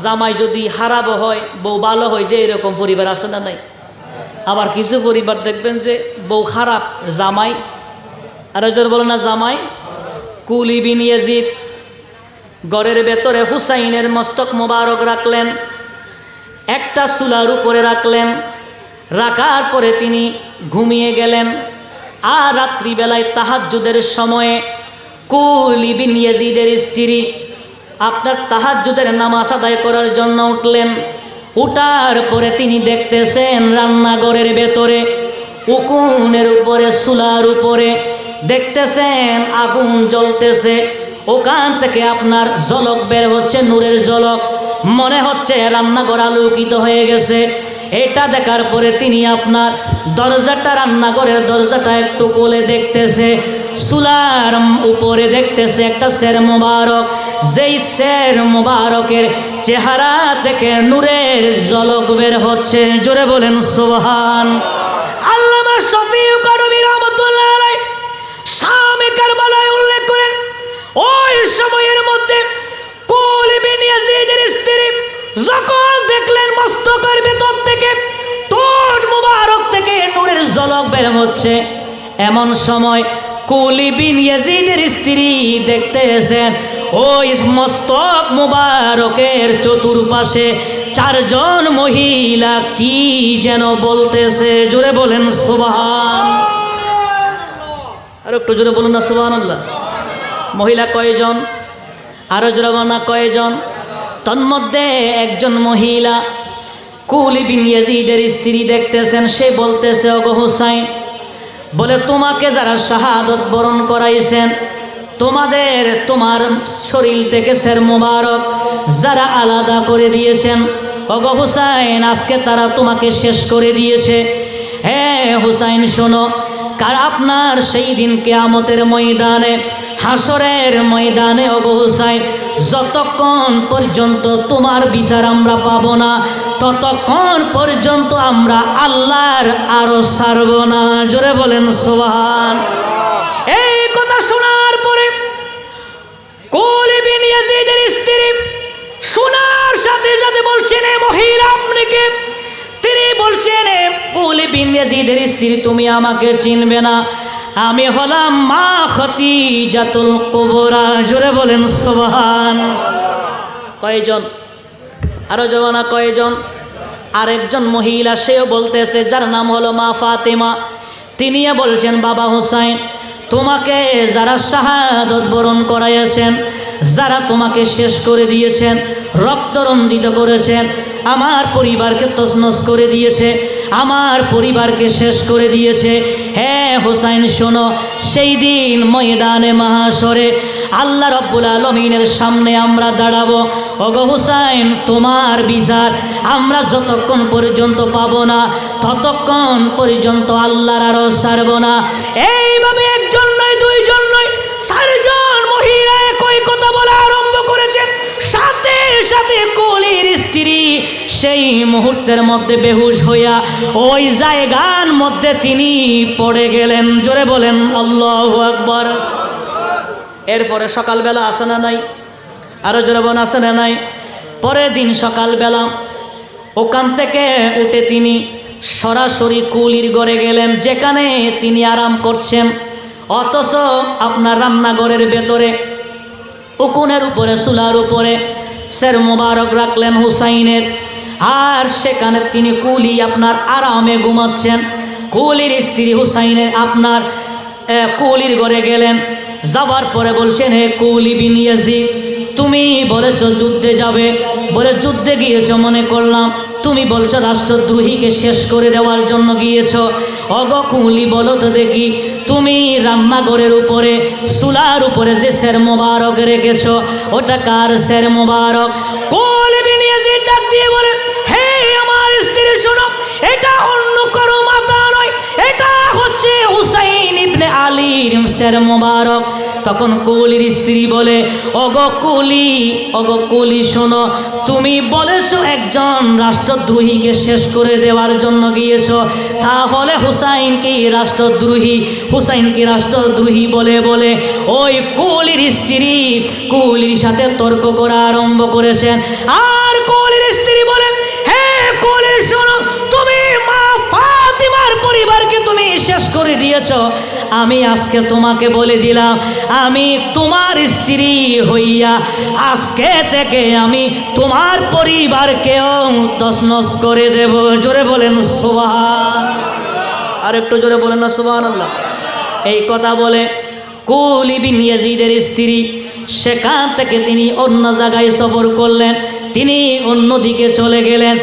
জামাই যদি খারাপ হয় বউ ভালো হয়, যে এরকম পরিবার আছে না নাই? আবার কিছু পরিবার দেখবেন যে বউ খারাপ জামাই, আর ওদের বলে না জামাই। কুলি বিন ইয়াজিদ ঘরের ভেতরে হুসাইনের মস্তক মোবারক রাখলেন, একটা চুলার উপরে রাখলেন, রাখার পরে তিনি ঘুমিয়ে গেলেন। আর রাত্রিবেলায় তাহাজ্জুদের সময়ে কুলি বিন ইয়াজিদের স্ত্রী আপনার তাহাজ্জুদের নামাজ আদায় করার জন্য উঠলেন। উঠার পরে তিনি দেখতেছেন রান্নাঘরের ভেতরে উকুনের উপরে চুলার উপরে দেখতেছেন আগুন জ্বলতেছে, ওখান থেকে আপনার ঝলক বের হচ্ছে, নূরের ঝলক, মনে হচ্ছে রান্নাঘর আলোকিত হয়ে গেছে। এটা দেখার পরে তিনি আপনার দরজাটা, রান্নাঘরের দরজাটা একটু কোলে দেখতেছে, চুলার উপরে দেখতেছে একটা শের মোবারক, যেই শের মোবারকের চেহারা থেকে নূরের ঝলক বের হচ্ছে। জোরে বলেন সুবহান। আল্লামা শফিউল কারবী রাহমাতুল্লাহ আলাইহি শামে কারবালায় উল্লেখ করেন, ওই সময়ের মধ্যে কুলি বিন ইয়াজিদের স্ত্রী যখন দেখলেন মস্তকের ভেতর থেকে ঠোঁট মুবারক থেকে নূরের ঝলক বের হচ্ছে, এমন সময় কুলি বিন ইয়াজিদের স্ত্রী দেখতেছেন ওই মস্তক মুবারকের চতুর্পাশে চারজন মহিলা কি যেন বলতেছে। জোরে বলেন সুবহান। আর একটু জোরে বলুন না সুবহানাল্লাহ। মহিলা কয়জন? আরো জোরে বলুন না কয়জন? তন্মধ্যে একজন মহিলা কুলি বিন ইয়াজিদের স্ত্রী দেখতেছেন, সে বলতেছে ওগো হুসাইন, বলে তোমাকে যারা শাহাদত বরণ করাইছেন, তোমার শরীর থেকে শের মোবারক যারা আলাদা করে দিয়েছেন, ওগো হুসাইন আজকে তারা তোমাকে শেষ করে দিয়েছে। হ্যাঁ হুসাইন শোনো, কার আপনার সেই দিন কিয়ামতের ময়দানে, হাসরের ময়দানে ওগো হুসাইন, যতক্ষণ পর্যন্ত তোমার বিচার আমরা পাব না, ততক্ষণ পর্যন্ত আমরা আল্লাহর আরো ছাড়ব না। জোরে বলেন সুবহান। এই কথা শোনার পরে কুলি বিন ইয়াজিদের স্ত্রী শোনার সাথে সাথে বলছেন, এ মহিলা আপনি কে? তিনি বলছেন, কুলি বিন ইয়াজিদের স্ত্রী তুমি আমাকে চিনবে না, আমি হলাম মা খদিজাতুল কুবরা। জোরে বলেন সুবহান। কয়জন? আরো জমানা কয়জন? আরেকজন মহিলা, সেও বলতেছে, যার নাম হলো মা ফাতেমা, তিনিও বলছেন বাবা হুসাইন, তোমাকে যারা শাহাদত বরণ করাইয়াছেন, যারা তোমাকে শেষ করে দিয়েছেন, রক্ত রঞ্জিত করেছেন, আমার পরিবারকে তছনছ করে দিয়েছে, আমার পরিবারকে শেষ করে দিয়েছে। হ্যাঁ হুসাইন শোনো, সেই দিন ময়দানে মাহাশরে আল্লাহ রাব্বুল আলামিনের সামনে আমরা দাঁড়াবো। ওগো হুসাইন তোমার বিচার আমরা যতক্ষণ পর্যন্ত পাবো না, ততক্ষণ পর্যন্ত আল্লাহর আরো ছাড়ব না। এইভাবে একজন নয়, দুইজন নয়, চারজন মহিলা একই কথা বলা আরম্ভ করেছে। সাথে সাথে কুলির স্ত্রী সেই মুহূর্তের মধ্যে বেহুশ হইয়া ওই জায়গার মধ্যে তিনি পড়ে গেলেন। জোরে বলেন আল্লাহু আকবার। এরপরে সকালবেলা আসে না নাই? আরো জোরে বলেন আসে না নাই? পরের দিন সকালবেলা ওখান থেকে উঠে তিনি সরাসরি কুলির ঘরে গেলেন, যেখানে তিনি আরাম করছেন। অথচ আপনার রান্নাঘরের ভেতরে উকুনের উপরে চুলার উপরে শের মোবারক রাখলেন হুসাইনের, আর সেখানে তিনি কুলি আপনার আরামে ঘুমাচ্ছেন। কুলির স্ত্রী হুসাইনের আপনার কুলির ঘরে গেলেন, যাবার পরে বলছেন, হে কুলি বিন ইয়াজিদ, তুমি বলেছো যুদ্ধে যাবে, বলে যুদ্ধে গিয়েছো মনে করলাম, তুমি বলছো রাষ্ট্রদ্রোহীকে শেষ করে দেওয়ার জন্য গিয়েছো। অগো কুলি বলো তো দেখি, তুমি রান্নাঘরের উপরে চুলার উপরে যে শের মোবারক রেখেছো, ওটা কার শের মোবারক? কুলি বিন ইয়াজিদ ডাক দিয়ে বলে, হে আমার স্ত্রী শোনো, এটা অন্য কারো মাথা নয়, এটা হচ্ছে হুসাইন ইবনে আলীর শের মোবারক। তখন কুলির স্ত্রী বলে, ওগো কুলি শোনো, তুমি বলেছো একজন রাষ্ট্রদ্রোহীকে শেষ করে দেওয়ার জন্য গিয়েছো, তাহলে হুসাইন কি রাষ্ট্রদ্রোহী বলে ওই কুলির স্ত্রী কুলির সাথে তর্ক করা আরম্ভ করেছেন। আর দিয়েছ, আমি আজকে তোমাকে বলে দিলাম, আমি তোমার স্ত্রী হইয়া আজকে থেকে আমি তোমার পরিবারকেও তছনছ করে দেব। জোরে বলেন সুবহান। আর একটু জোরে বলেন না সুবহানাল্লাহ। এই কথা বলে কুল বিন ইয়াজিদের স্ত্রী সেখান থেকে তিনি অন্য জায়গায় সফর করলেন, তিনি অন্যদিকে চলে গেলেন।